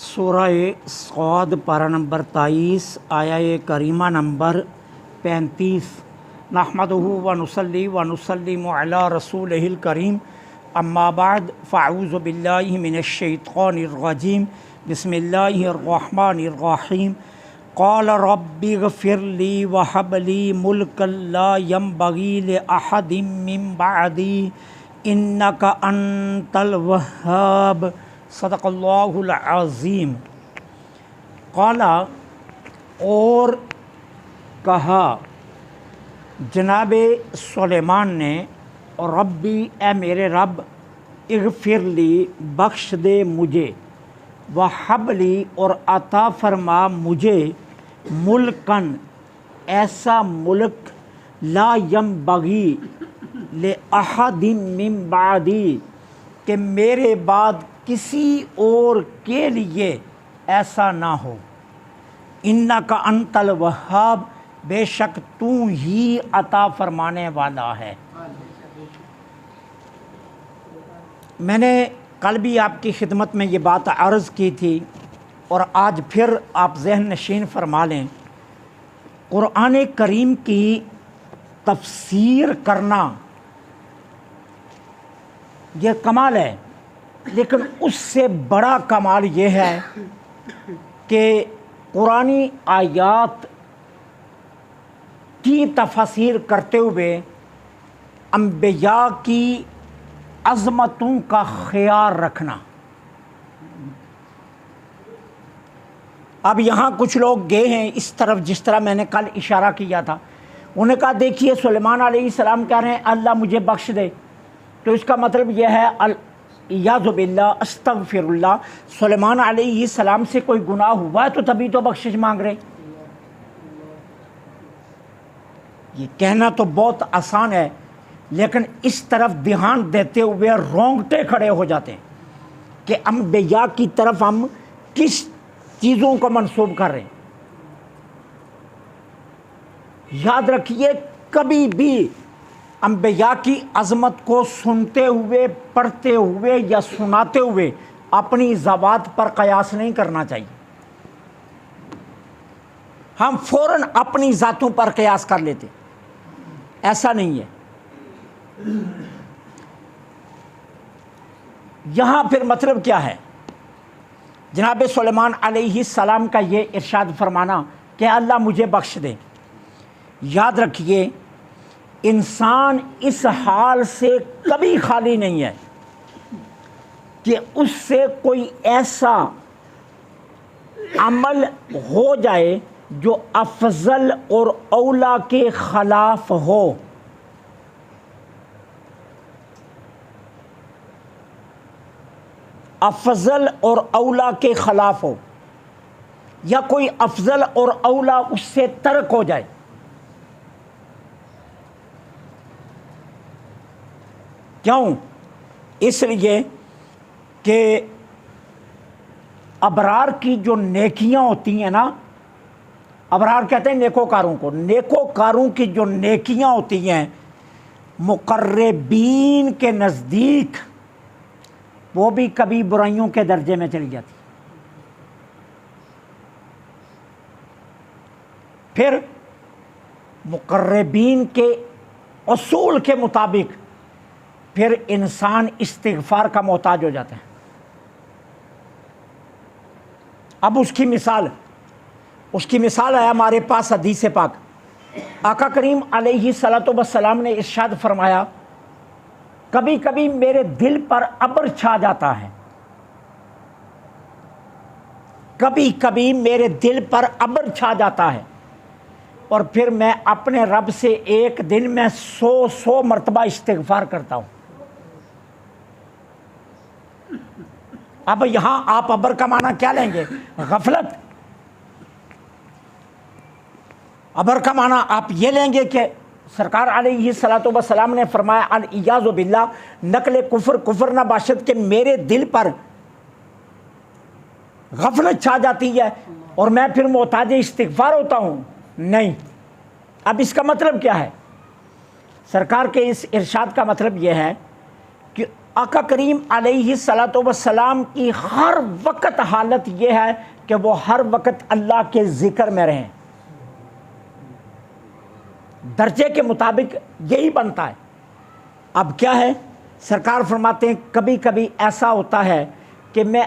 سورہ صاد پارہ نمبر 23 آیہ کریمہ نمبر 35۔ نحمدہ و نصلی و نسلم علی رسولہ الکریم، اما بعد فاعوذ باللہ من الشیطان الرجیم، بسم اللہ الرحمن الرحیم۔ قال رب اغفر لی وہب لی ملکا لا ینبغی لأحد من بعدی انک انت الوہاب۔ صدق اللہ العظیم۔ قال، اور کہا جناب سلیمان نے، ربی اے میرے رب، اغفر لی بخش دے مجھے، وہب لی اور عطا فرما مجھے، ملکن ایسا ملک، لا ینبغی لأحد من بعدی کہ میرے بعد کسی اور کے لیے ایسا نہ ہو۔ انک انت الوہاب، بے شک تو ہی عطا فرمانے والا ہے۔ میں نے کل بھی آپ کی خدمت میں یہ بات عرض کی تھی اور آج پھر آپ ذہن نشین فرما لیں۔ قرآن کریم کی تفسیر کرنا یہ کمال ہے، لیکن اس سے بڑا کمال یہ ہے کہ قرآنی آیات کی تفسیر کرتے ہوئے انبیاء کی عظمتوں کا خیال رکھنا۔ اب یہاں کچھ لوگ گئے ہیں اس طرف، جس طرح میں نے کل اشارہ کیا تھا، انہوں نے کہا دیکھیے سلیمان علیہ السلام کہہ رہے ہیں اللہ مجھے بخش دے، تو اس کا مطلب یہ ہے اعوذ باللہ استغفر اللہ، سلیمان علیہ السلام سے کوئی گناہ ہوا ہے تو تبھی تو بخشش مانگ رہے۔ یہ کہنا تو بہت آسان ہے، لیکن اس طرف دھیان دیتے ہوئے رونگٹے کھڑے ہو جاتے ہیں کہ انبیاء کی طرف ہم کس چیزوں کو منسوب کر رہے ہیں۔ یاد رکھیے، کبھی بھی انبیاء کی عظمت کو سنتے ہوئے، پڑھتے ہوئے یا سناتے ہوئے اپنی ذوات پر قیاس نہیں کرنا چاہیے۔ ہم فوراً اپنی ذاتوں پر قیاس کر لیتے، ایسا نہیں ہے۔ یہاں پھر مطلب کیا ہے؟ جناب سلیمان علیہ السلام کا یہ ارشاد فرمانا کہ اللہ مجھے بخش دے۔ یاد رکھیے، انسان اس حال سے کبھی خالی نہیں ہے کہ اس سے کوئی ایسا عمل ہو جائے جو افضل اور اولا کے خلاف ہو۔ افضل اور اولا کے خلاف ہو، یا کوئی افضل اور اولا اس سے ترک ہو جائے۔ کیوں؟ اس لیے کہ ابرار کی جو نیکیاں ہوتی ہیں نا، ابرار کہتے ہیں نیکوکاروں کو، نیکوکاروں کی جو نیکیاں ہوتی ہیں مقربین کے نزدیک، وہ بھی کبھی برائیوں کے درجے میں چلی جاتی۔ پھر مقربین کے اصول کے مطابق پھر انسان استغفار کا محتاج ہو جاتا ہے۔ اب اس کی مثال ہے ہمارے پاس حدیث پاک۔ آقا کریم علیہ الصلوۃ والسلام نے ارشاد فرمایا، کبھی کبھی میرے دل پر ابر چھا جاتا ہے، کبھی کبھی میرے دل پر ابر چھا جاتا ہے، اور پھر میں اپنے رب سے ایک دن میں 100 مرتبہ استغفار کرتا ہوں۔ اب یہاں آپ ابر کا معنی کیا لیں گے؟ غفلت۔ ابر کا معنی آپ یہ لیں گے کہ سرکار علیہ الصلوۃ والسلام نے فرمایا الاعوذ باللہ، نقل کفر نہ باشد کہ میرے دل پر غفلت چھا جاتی ہے اور میں پھر محتاج استغفار ہوتا ہوں؟ نہیں۔ اب اس کا مطلب کیا ہے؟ سرکار کے اس ارشاد کا مطلب یہ ہے کہ آقا کریم علیہ الصلوۃ والسلام کی ہر وقت حالت یہ ہے کہ وہ ہر وقت اللہ کے ذکر میں رہیں، درجے کے مطابق یہی بنتا ہے۔ اب کیا ہے، سرکار فرماتے ہیں کبھی کبھی ایسا ہوتا ہے کہ میں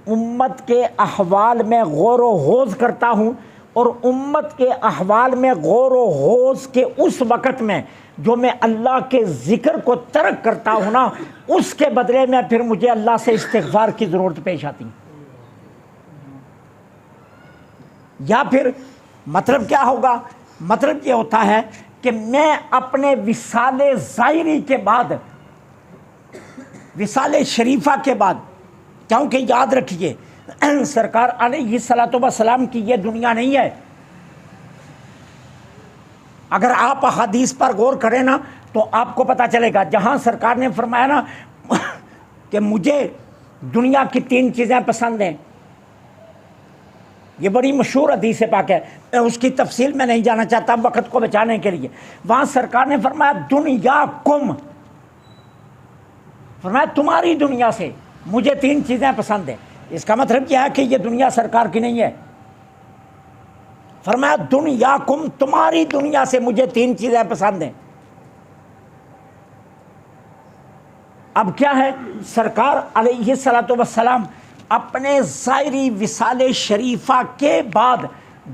امت کے احوال میں غور و خوض کرتا ہوں، اور امت کے احوال میں غور و خوض کے اس وقت میں جو میں اللہ کے ذکر کو ترک کرتا ہوں نا، اس کے بدلے میں پھر مجھے اللہ سے استغفار کی ضرورت پیش آتی ہے۔ یا پھر مطلب کیا ہوگا، مطلب یہ ہوتا ہے کہ میں اپنے وصال ظاہری کے بعد، وصال شریفہ کے بعد، کیونکہ یاد رکھیے سرکار علیہ الصلوۃ والسلام کی یہ دنیا نہیں ہے۔ اگر آپ احادیث پر غور کریں نا تو آپ کو پتہ چلے گا، جہاں سرکار نے فرمایا نا کہ مجھے دنیا کی 3 چیزیں پسند ہیں، یہ بڑی مشہور حدیث پاک ہے، میں اس کی تفصیل میں نہیں جانا چاہتا وقت کو بچانے کے لیے۔ وہاں سرکار نے فرمایا دنیا کم، فرمایا تمہاری دنیا سے مجھے 3 چیزیں پسند ہیں۔ اس کا مطلب یہ ہے کہ یہ دنیا سرکار کی نہیں ہے۔ فرمایا دنیا کم، تمہاری دنیا سے مجھے 3 چیزیں پسند ہیں۔ اب کیا ہے، سرکار علیہ الصلوۃ والسلام اپنے ظاہری وصال شریفہ کے بعد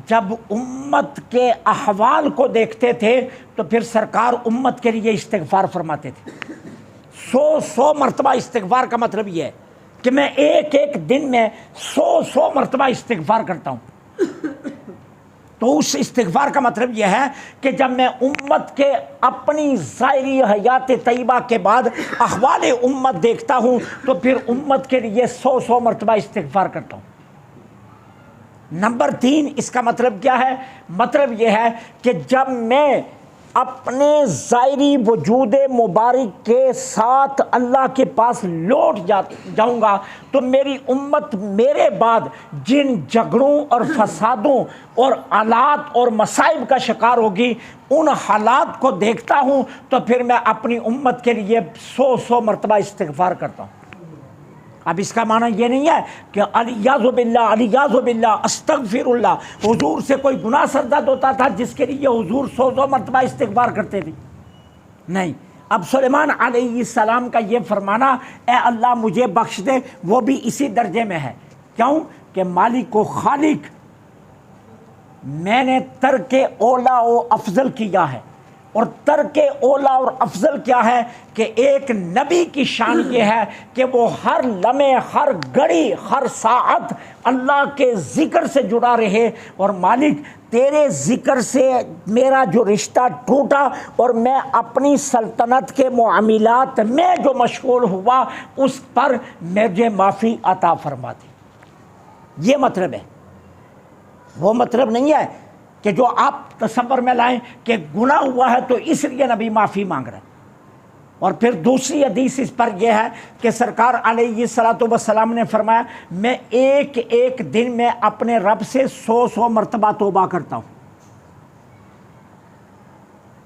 جب امت کے احوال کو دیکھتے تھے تو پھر سرکار امت کے لیے استغفار فرماتے تھے۔ 100 مرتبہ استغفار کا مطلب یہ ہے کہ میں ایک دن میں 100 مرتبہ استغفار کرتا ہوں۔ تو اس استغفار کا مطلب یہ ہے کہ جب میں امت کے اپنی ظاہری حیات طیبہ کے بعد احوال امت دیکھتا ہوں تو پھر امت کے لیے 100 مرتبہ استغفار کرتا ہوں۔ نمبر 3 اس کا مطلب کیا ہے، مطلب یہ ہے کہ جب میں اپنے ظاہری وجود مبارک کے ساتھ اللہ کے پاس لوٹ جاؤں گا تو میری امت میرے بعد جن جھگڑوں اور فسادوں اور آلات اور مصائب کا شکار ہوگی، ان حالات کو دیکھتا ہوں تو پھر میں اپنی امت کے لیے 100 مرتبہ استغفار کرتا ہوں۔ اب اس کا معنی یہ نہیں ہے کہ الیاذ باللہ استغفر اللہ، حضور سے کوئی گناہ سرزد ہوتا تھا جس کے لیے حضور 100 مرتبہ استغفار کرتے تھے، نہیں۔ اب سلیمان علیہ السلام کا یہ فرمانا اے اللہ مجھے بخش دے، وہ بھی اسی درجے میں ہے۔ کیوں کہ مالک و خالق میں نے ترک اولا و افضل کیا ہے، اور ترک اولا اور افضل کیا ہے کہ ایک نبی کی شان یہ ہے کہ وہ ہر لمحے، ہر گھڑی، ہر ساعت اللہ کے ذکر سے جڑا رہے۔ اور مالک تیرے ذکر سے میرا جو رشتہ ٹوٹا اور میں اپنی سلطنت کے معاملات میں جو مشغول ہوا اس پر مجھے معافی عطا فرما دی۔ یہ مطلب ہے، وہ مطلب نہیں ہے کہ جو آپ تصور میں لائیں کہ گناہ ہوا ہے تو اس لیے نبی معافی مانگ رہے ہیں۔ اور پھر دوسری حدیث اس پر یہ ہے کہ سرکار علیہ الصلوۃ والسلام نے فرمایا میں ایک دن میں اپنے رب سے 100 مرتبہ توبہ کرتا ہوں۔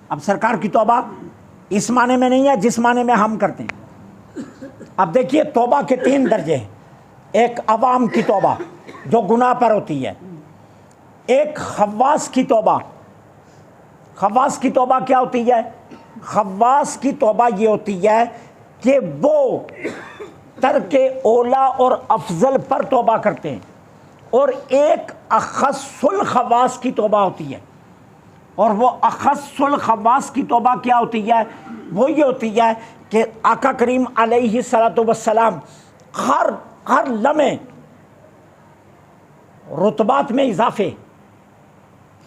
اب سرکار کی توبہ اس معنی میں نہیں ہے جس معنی میں ہم کرتے ہیں۔ اب دیکھیے توبہ کے 3 درجے ہیں، ایک عوام کی توبہ جو گناہ پر ہوتی ہے، ایک خواص کی توبہ۔ خواص کی توبہ کیا ہوتی ہے؟ خواص کی توبہ یہ ہوتی ہے کہ وہ ترک اولا اور افضل پر توبہ کرتے ہیں، اور ایک اخص الخواص کی توبہ ہوتی ہے۔ اور وہ اخص الخواص کی توبہ کیا ہوتی ہے؟ وہ یہ ہوتی ہے کہ آقا کریم علیہ الصلوۃ والسلام ہر لمحے رتبات میں اضافے،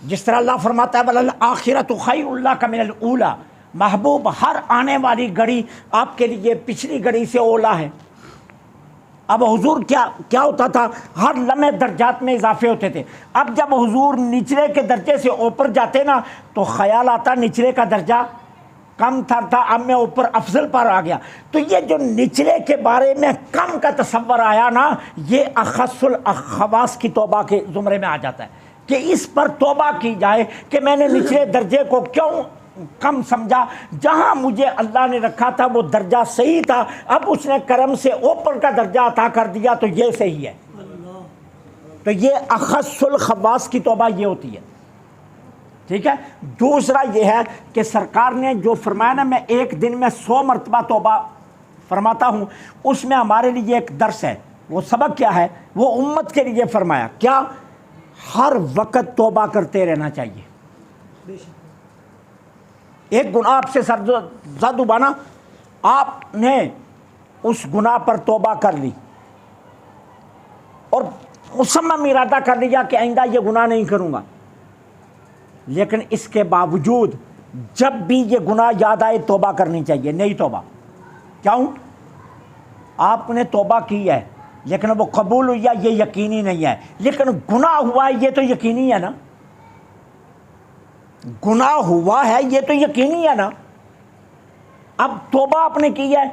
جس طرح اللہ فرماتا ہے وَلَلْآخِرَةُ خَيْرٌ لَكَ مِنَ الْأُولَىٰ، محبوب ہر آنے والی گھڑی آپ کے لیے پچھلی گھڑی سے اولا ہے۔ اب حضور کیا ہوتا تھا، ہر لمحے درجات میں اضافے ہوتے تھے۔ اب جب حضور نچلے کے درجے سے اوپر جاتے نا تو خیال آتا نچلے کا درجہ کم تھا، اب میں اوپر افضل پر آ گیا۔ تو یہ جو نچلے کے بارے میں کم کا تصور آیا نا، یہ اخص الخواص کی توبہ کے زمرے میں آ جاتا ہے کہ اس پر توبہ کی جائے کہ میں نے نچلے درجے کو کیوں کم سمجھا، جہاں مجھے اللہ نے رکھا تھا وہ درجہ صحیح تھا، اب اس نے کرم سے اوپر کا درجہ عطا کر دیا تو یہ صحیح ہے۔ تو یہ اخص الخواص کی توبہ یہ ہوتی ہے، ٹھیک ہے۔ دوسرا یہ ہے کہ سرکار نے جو فرمایا نا میں ایک دن میں 100 مرتبہ توبہ فرماتا ہوں، اس میں ہمارے لیے ایک درس ہے۔ وہ سبق کیا ہے؟ وہ امت کے لیے فرمایا کیا؟ ہر وقت توبہ کرتے رہنا چاہیے۔ ایک گناہ آپ سے زد بنا، آپ نے اس گناہ پر توبہ کر لی اور مصمم ارادہ کر لیا کہ آئندہ یہ گناہ نہیں کروں گا، لیکن اس کے باوجود جب بھی یہ گناہ یاد آئے توبہ کرنی چاہیے، نئی توبہ۔ کیوں؟ آپ نے توبہ کی ہے لیکن وہ قبول ہوئی ہے یہ یقینی نہیں ہے، لیکن گناہ ہوا ہے یہ تو یقینی ہے نا، گناہ ہوا ہے یہ تو یقینی ہے نا۔ اب توبہ آپ نے کی ہے،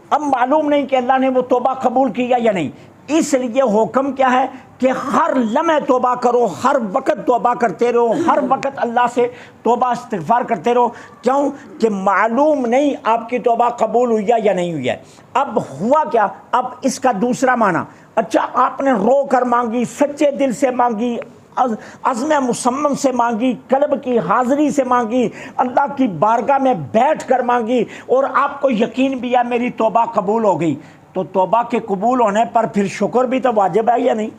اب معلوم نہیں کہ اللہ نے وہ توبہ قبول کی ہے یا نہیں، اس لیے حکم کیا ہے کہ ہر لمحے توبہ کرو، ہر وقت توبہ کرتے رہو، ہر وقت اللہ سے توبہ استغفار کرتے رہو۔ کیوں کہ معلوم نہیں آپ کی توبہ قبول ہوئی ہے یا نہیں ہوئی ہے۔ اب ہوا کیا؟ اب اس کا دوسرا معنی، اچھا آپ نے رو کر مانگی، سچے دل سے مانگی، عزم مصمم سے مانگی، قلب کی حاضری سے مانگی، اللہ کی بارگاہ میں بیٹھ کر مانگی، اور آپ کو یقین بھی ہے میری توبہ قبول ہو گئی، تو توبہ کے قبول ہونے پر پھر شکر بھی تو واجب ہے یا نہیں؟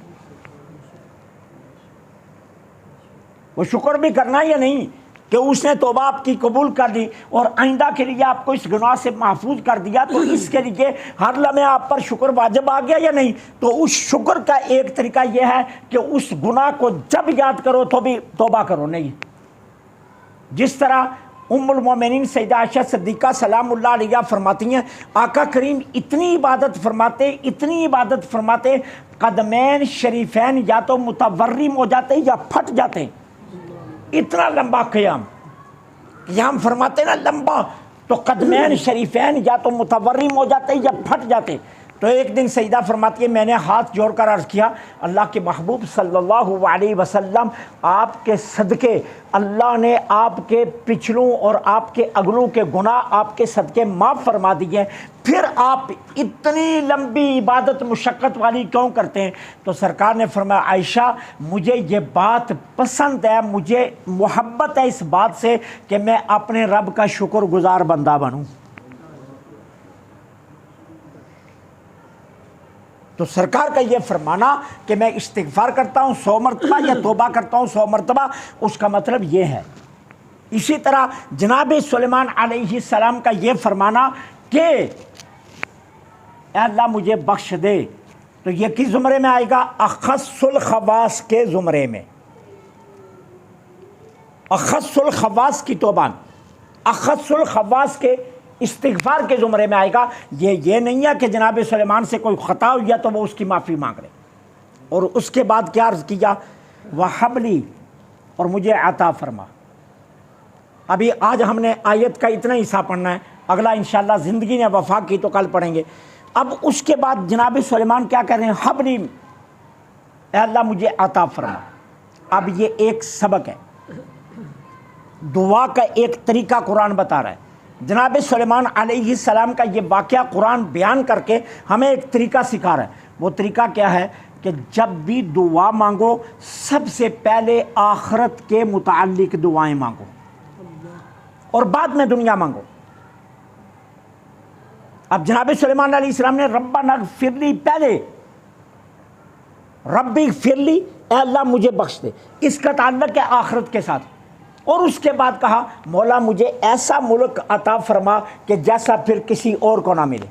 وہ شکر بھی کرنا یا نہیں کہ اس نے توبہ آپ کی قبول کر دی اور آئندہ کے لیے آپ کو اس گناہ سے محفوظ کر دیا، تو اس کے لیے ہر لمحے آپ پر شکر واجب آ گیا یا نہیں؟ تو اس شکر کا ایک طریقہ یہ ہے کہ اس گناہ کو جب یاد کرو تو بھی توبہ کرو نہیں۔ جس طرح ام المومنین سیدہ عائشہ صدیقہ سلام اللہ علیہ فرماتی ہیں، آقا کریم اتنی عبادت فرماتے قدمین شریفین یا تو متورم ہو جاتے یا پھٹ جاتے، اتنا لمبا قیام فرماتے نا لمبا، تو قدمین شریفین یا تو متورم ہو جاتے یا پھٹ جاتے۔ تو ایک دن سیدہ فرماتی ہے میں نے ہاتھ جوڑ کر عرض کیا اللہ کے محبوب صلی اللہ علیہ وسلم، آپ کے صدقے اللہ نے آپ کے پچھلوں اور آپ کے اگلوں کے گناہ آپ کے صدقے معاف فرما دیے، پھر آپ اتنی لمبی عبادت مشقت والی کیوں کرتے ہیں؟ تو سرکار نے فرمایا عائشہ مجھے یہ بات پسند ہے، مجھے محبت ہے اس بات سے کہ میں اپنے رب کا شکر گزار بندہ بنوں۔ تو سرکار کا یہ فرمانا کہ میں استغفار کرتا ہوں 100 مرتبہ یا توبہ کرتا ہوں 100 مرتبہ، اس کا مطلب یہ ہے۔ اسی طرح جناب سلیمان علیہ السلام کا یہ فرمانا کہ اے اللہ مجھے بخش دے، تو یہ کس زمرے میں آئے گا؟ اخص الخواص کے زمرے میں، اخص الخواص کی توبہ، اخص الخواص کے استغفار کے زمرے میں آئے گا۔ یہ نہیں ہے کہ جناب سلیمان سے کوئی خطا ہوئی ہے تو وہ اس کی معافی مانگ رہے، اور اس کے بعد کیا عرض کیا؟ وَحَبْ لِي، اور مجھے عطا فرما۔ ابھی آج ہم نے آیت کا اتنا حصہ پڑھنا ہے، اگلا انشاءاللہ زندگی نے وفا کی تو کل پڑھیں گے۔ اب اس کے بعد جناب سلیمان کیا کہہ رہے ہیں؟ حَبْ لِي، اے اللہ مجھے عطا فرما۔ اب یہ ایک سبق ہے، دعا کا ایک طریقہ قرآن بتا رہا ہے۔ جناب سلیمان علیہ السلام کا یہ واقعہ قرآن بیان کر کے ہمیں ایک طریقہ سکھا رہا ہے۔ وہ طریقہ کیا ہے کہ جب بھی دعا مانگو سب سے پہلے آخرت کے متعلق دعائیں مانگو اور بعد میں دنیا مانگو۔ اب جناب سلیمان علیہ السلام نے ربنا اغفر لی پہلے، ربی اغفر لی، اے اللہ مجھے بخش دے، اس کا تعلق ہے آخرت کے ساتھ، اور اس کے بعد کہا مولا مجھے ایسا ملک عطا فرما کہ جیسا پھر کسی اور کو نہ ملے،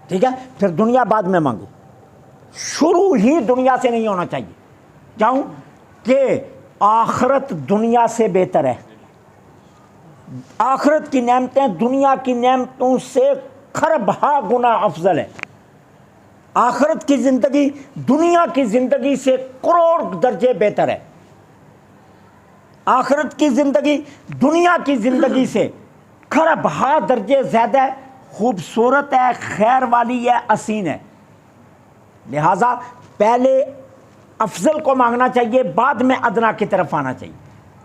ٹھیک ہے؟ پھر دنیا بعد میں مانگو، شروع ہی دنیا سے نہیں ہونا چاہیے۔ کیوں کہ آخرت دنیا سے بہتر ہے، آخرت کی نعمتیں دنیا کی نعمتوں سے خربہ گنا افضل ہے۔ آخرت کی زندگی دنیا کی زندگی سے کروڑ درجے بہتر ہے، آخرت کی زندگی دنیا کی زندگی سے خربہ درجے زیادہ خوبصورت ہے، خیر والی ہے، حسین ہے۔ لہذا پہلے افضل کو مانگنا چاہیے، بعد میں ادنا کی طرف آنا چاہیے،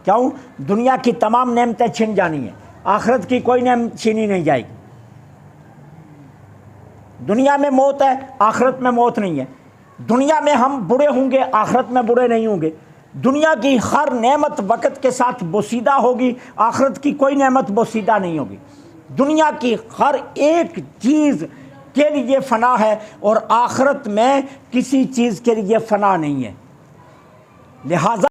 کیوں؟ دنیا کی تمام نعمتیں چھن جانی ہیں، آخرت کی کوئی نعمت چھینی نہیں جائے گی۔ دنیا میں موت ہے، آخرت میں موت نہیں ہے۔ دنیا میں ہم بوڑھے ہوں گے، آخرت میں بوڑھے نہیں ہوں گے۔ دنیا کی ہر نعمت وقت کے ساتھ بوسیدہ ہوگی، آخرت کی کوئی نعمت بوسیدہ نہیں ہوگی۔ دنیا کی ہر ایک چیز کے لیے فنا ہے، اور آخرت میں کسی چیز کے لیے فنا نہیں ہے۔ لہذا